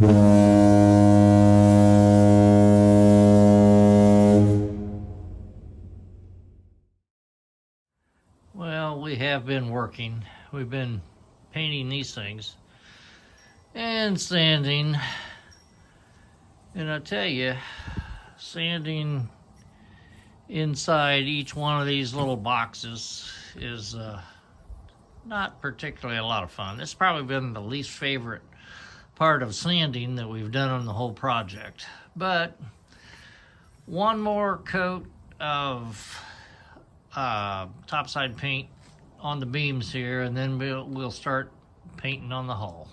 Well, we have been working. We've been painting these things and sanding. And I tell you, sanding inside each one of these little boxes is not particularly a lot of fun. This has probably been the least favorite part of sanding that we've done on the whole project. But one more coat of topside paint on the beams here, and then we'll start painting on the hull.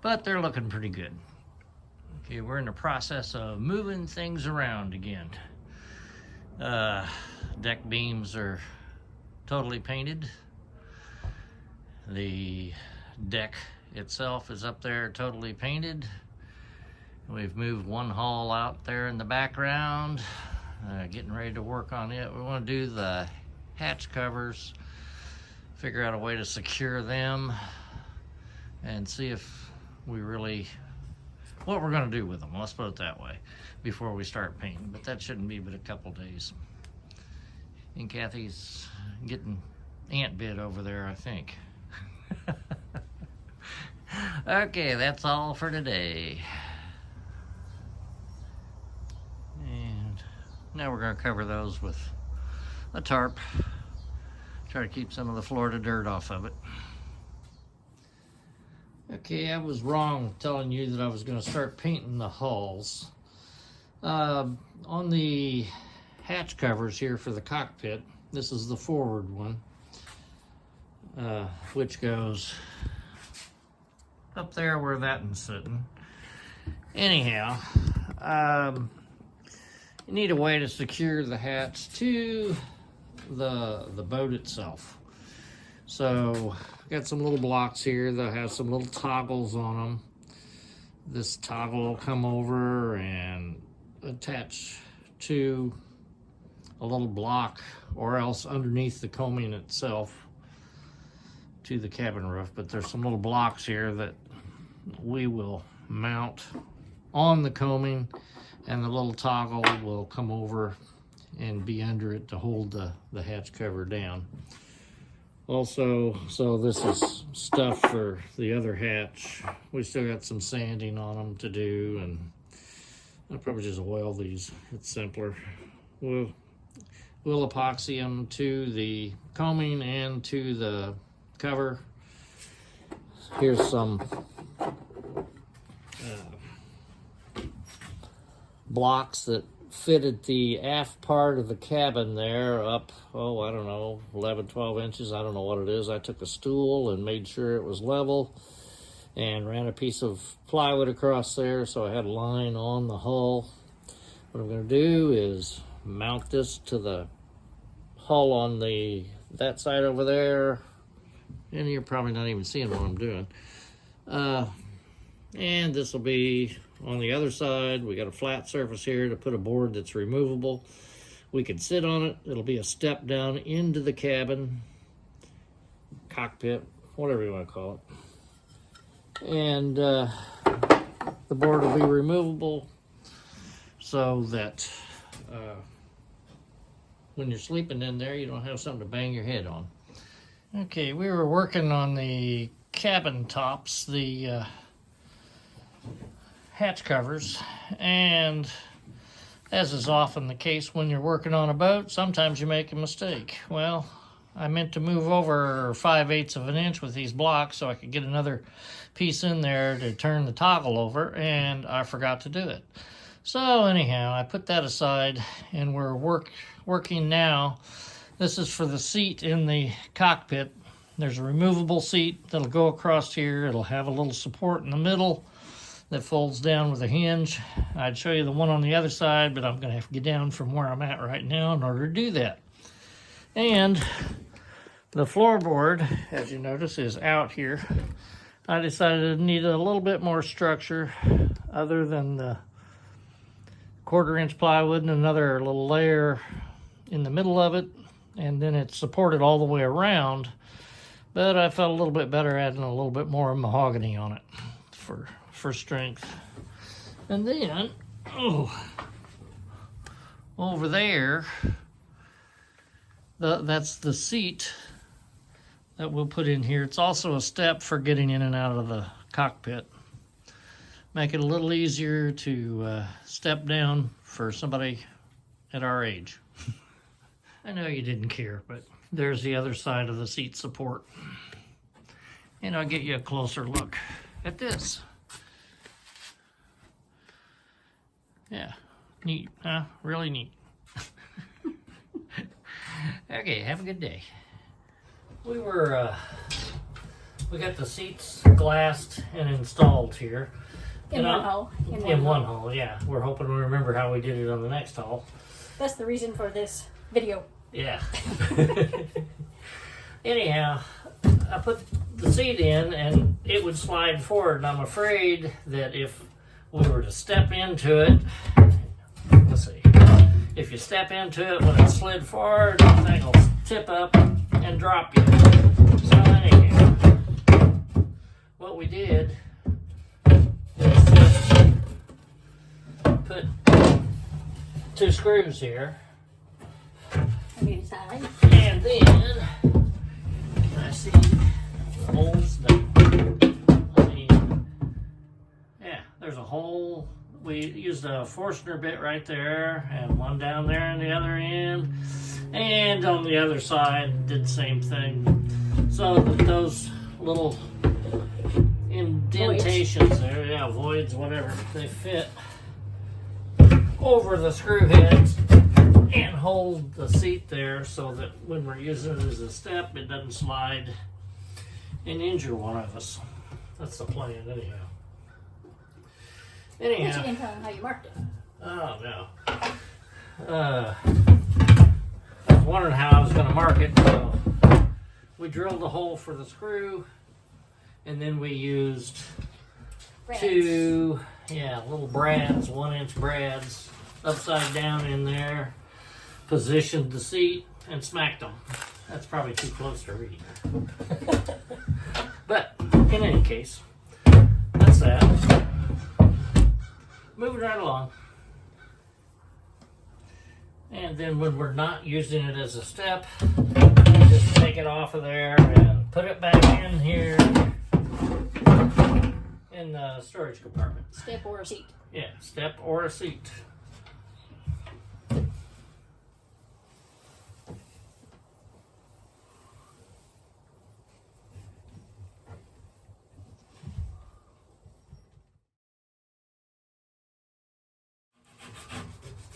But they're looking pretty good. Okay, we're in the process of moving things around again. Deck beams are totally painted. The deck itself is up there totally painted. We've moved one hull out there in the background, getting ready to work on it. We want to do the hatch covers, figure out a way to secure them, and see if we really, what we're going to do with them, let's put it that way, before we start painting. But that shouldn't be but a couple days. And Kathy's getting ant bit over there, I think. Okay, that's all for today. And now we're going to cover those with a tarp. Try to keep some of the Florida dirt off of it. Okay, I was wrong telling you that I was going to start painting the hulls. On the hatch covers here for the cockpit, this is the forward one, which goes up there where that one's sitting. Anyhow, you need a way to secure the hatch to the boat itself. So got some little blocks here that have some little toggles on them. This toggle will come over and attach to a little block, or else underneath the coaming itself to the cabin roof. But there's some little blocks here that we will mount on the coaming, and the little toggle will come over and be under it to hold the hatch cover down. Also, so this is stuff for the other hatch. We still got some sanding on them to do, and I'll probably just oil these. It's simpler. We'll epoxy them to the coaming and to the cover. Here's some blocks that fitted the aft part of the cabin there up, oh, I don't know, 11, 12 inches. I don't know what it is. I took a stool and made sure it was level and ran a piece of plywood across there so I had a line on the hull. What I'm going to do is mount this to the hull on that side over there, and you're probably not even seeing what I'm doing. And this will be on the other side. We got a flat surface here to put a board that's removable. We can sit on it. It'll be a step down into the cabin, cockpit, whatever you want to call it. And the board will be removable so that when you're sleeping in there, you don't have something to bang your head on. Okay, we were working on the cabin tops, the hatch covers, and as is often the case when you're working on a boat, sometimes you make a mistake. Well, I meant to move over 5/8 of an inch with these blocks so I could get another piece in there to turn the toggle over, and I forgot to do it. So anyhow, I put that aside, and we're working now. This is for the seat in the cockpit. There's a removable seat that'll go across here. It'll have a little support in the middle that folds down with a hinge. I'd show you the one on the other side, but I'm going to have to get down from where I'm at right now in order to do that. And the floorboard, as you notice, is out here. I decided it needed a little bit more structure other than the 1/4 inch plywood and another little layer in the middle of it, and then it's supported all the way around. But I felt a little bit better adding a little bit more mahogany on it for for strength. And then, over there, that's the seat that we'll put in here. It's also a step for getting in and out of the cockpit. Make it a little easier to step down for somebody at our age. I know you didn't care, but there's the other side of the seat support. And I'll get you a closer look at this. Yeah, neat, huh? Really neat. Okay, have a good day. We got the seats glassed and installed here. In one hole. In one hole, yeah. We're hoping we remember how we did it on the next hole. That's the reason for this video. Yeah. Anyhow, I put the seat in and it would slide forward, and I'm afraid that if we were to step into it, let's see, if you step into it when it slid forward, the thing will tip up and drop you. So anyhow, what we did is just put 2 screws here. Inside. And then, I see the holes done. Yeah, there's a hole. We used a Forstner bit right there, and one down there on the other end. And on the other side, did the same thing. So that those little indentations there, yeah, voids, whatever, they fit over the screw heads and hold the seat there so that when we're using it as a step, it doesn't slide and injure one of us. That's the plan, anyhow. But you didn't tell them how you marked it. Oh, no. I was wondering how I was going to mark it, so we drilled a hole for the screw, and then we used Brads. 2 little brads, 1-inch brads, upside down in there, positioned the seat, and smacked them. That's probably too close to read. But, in any case, that's that. Moving right along. And then when we're not using it as a step, just take it off of there and put it back in here in the storage compartment. Step or a seat. Yeah, step or a seat.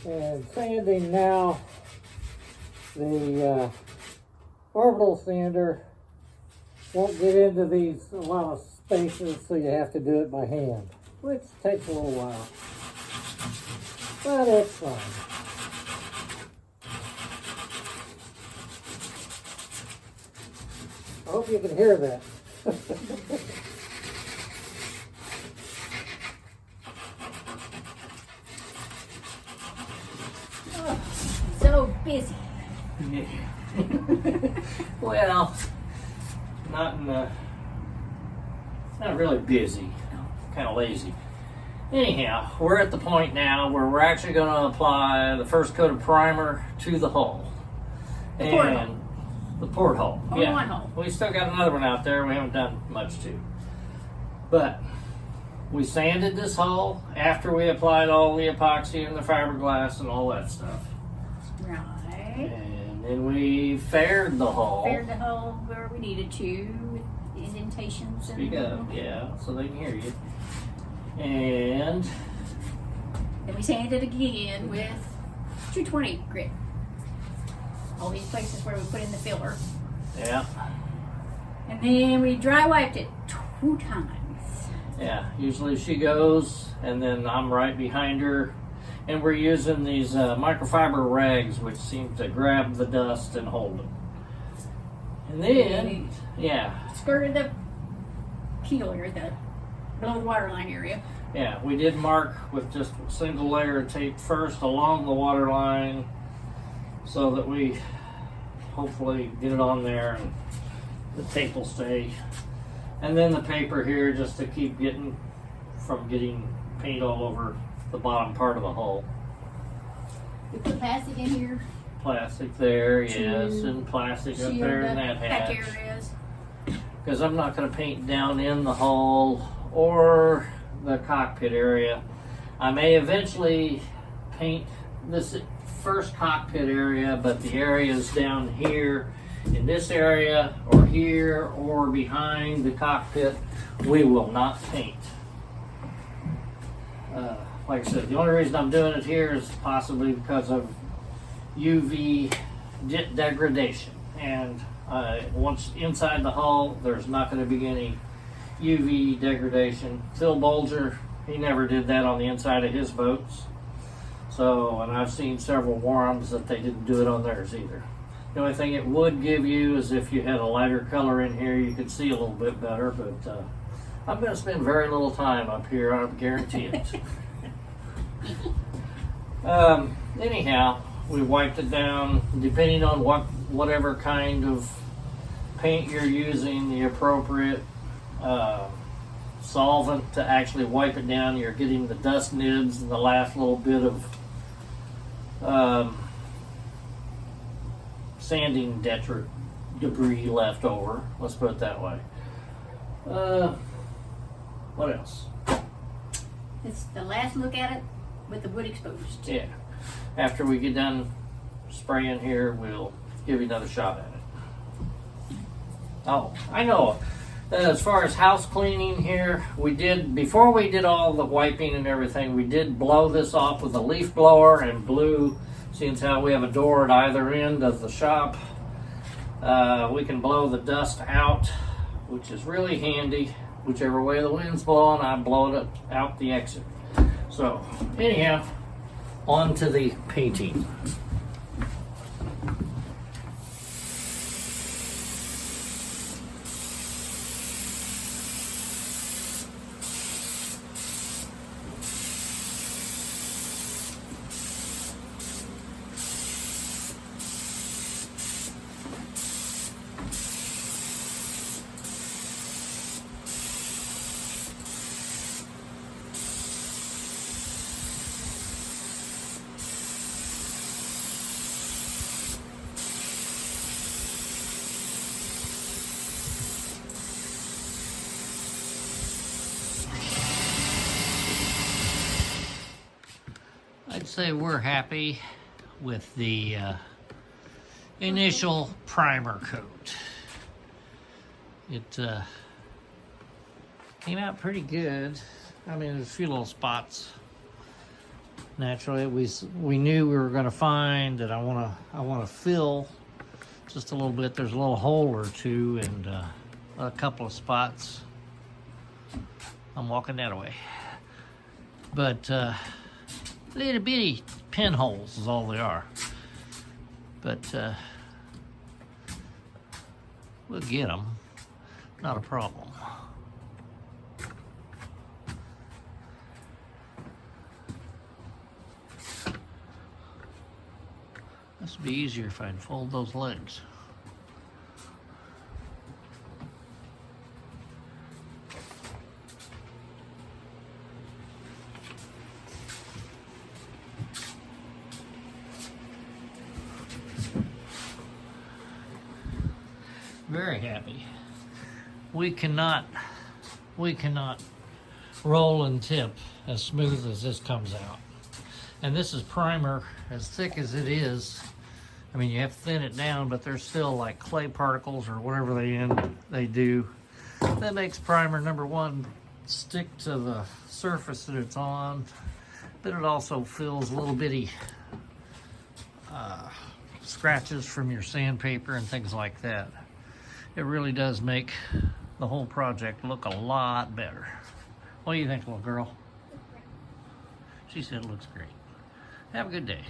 And sanding now, the orbital sander won't get into these a lot of spaces, so you have to do it by hand, which takes a little while, but it's fun. I hope you can hear that. So busy. Yeah. Well, not really busy. Kind of lazy. Anyhow, we're at the point now where we're actually going to apply the first coat of primer to the hull. The porthole. The porthole. Only one hole. We still got another one out there. We haven't done much to. But we sanded this hull after we applied all the epoxy and the fiberglass and all that stuff. Right. And then we faired the hull. Faired the hole where we needed to, with indentations. Speak up, yeah, so they can hear you. And then we sanded again with 220 grit. All these places where we put in the filler. yeah, And then we dry wiped it 2 times. yeah. Usually she goes, and then I'm right behind her. And we're using these microfiber rags, which seem to grab the dust and hold it. And then, yeah, Skirted the peeler, the below the waterline area. yeah, we did mark with just a single layer of tape first along the water line, so that we hopefully get it on there and the tape will stay. And then the paper here just to keep getting from getting paint all over the bottom part of the hull. We put plastic in here. Plastic there, To yes, and plastic up shield there in the that hatch hatch. areas. Because I'm not going to paint down in the hull or the cockpit area. I may eventually paint this first cockpit area, but the areas down here in this area or here or behind the cockpit, we will not paint. Like I said, the only reason I'm doing it here is possibly because of UV degradation. And once inside the hull, there's not going to be any UV degradation. Phil Bolger, he never did that on the inside of his boats. So, and I've seen several Wharrams that they didn't do it on theirs either. The only thing it would give you is if you had a lighter color in here, you could see a little bit better, but I'm going to spend very little time up here, I guarantee it. Anyhow, we wiped it down. Depending on whatever kind of paint you're using, the appropriate solvent to actually wipe it down, you're getting the dust nibs and the last little bit of sanding debris left over. Let's put it that way. What else? It's the last look at it with the wood exposed. Yeah. After we get done spraying here, we'll give you another shot at it. Oh, I know. As far as house cleaning here, before we did all the wiping and everything, we did blow this off with a leaf blower and blew, seeing how we have a door at either end of the shop, we can blow the dust out, which is really handy. Whichever way the wind's blowing, I blow it out the exit. So, anyhow, on to the painting. I'd say we're happy with the initial primer coat. It came out pretty good. I mean, there's a few little spots. Naturally, we knew we were going to find that I want to fill just a little bit. There's a little hole or two and a couple of spots. I'm walking that away, but. Little bitty pinholes is all they are. But we'll get them. Not a problem. This would be easier if I'd fold those legs. Very happy. We cannot roll and tip as smooth as this comes out. And this is primer, as thick as it is. I mean, you have to thin it down, but there's still like clay particles or whatever they do. That makes primer, number one, stick to the surface that it's on, but it also fills little bitty scratches from your sandpaper and things like that. It really does make the whole project look a lot better. What do you think, little girl? She said it looks great. Have a good day.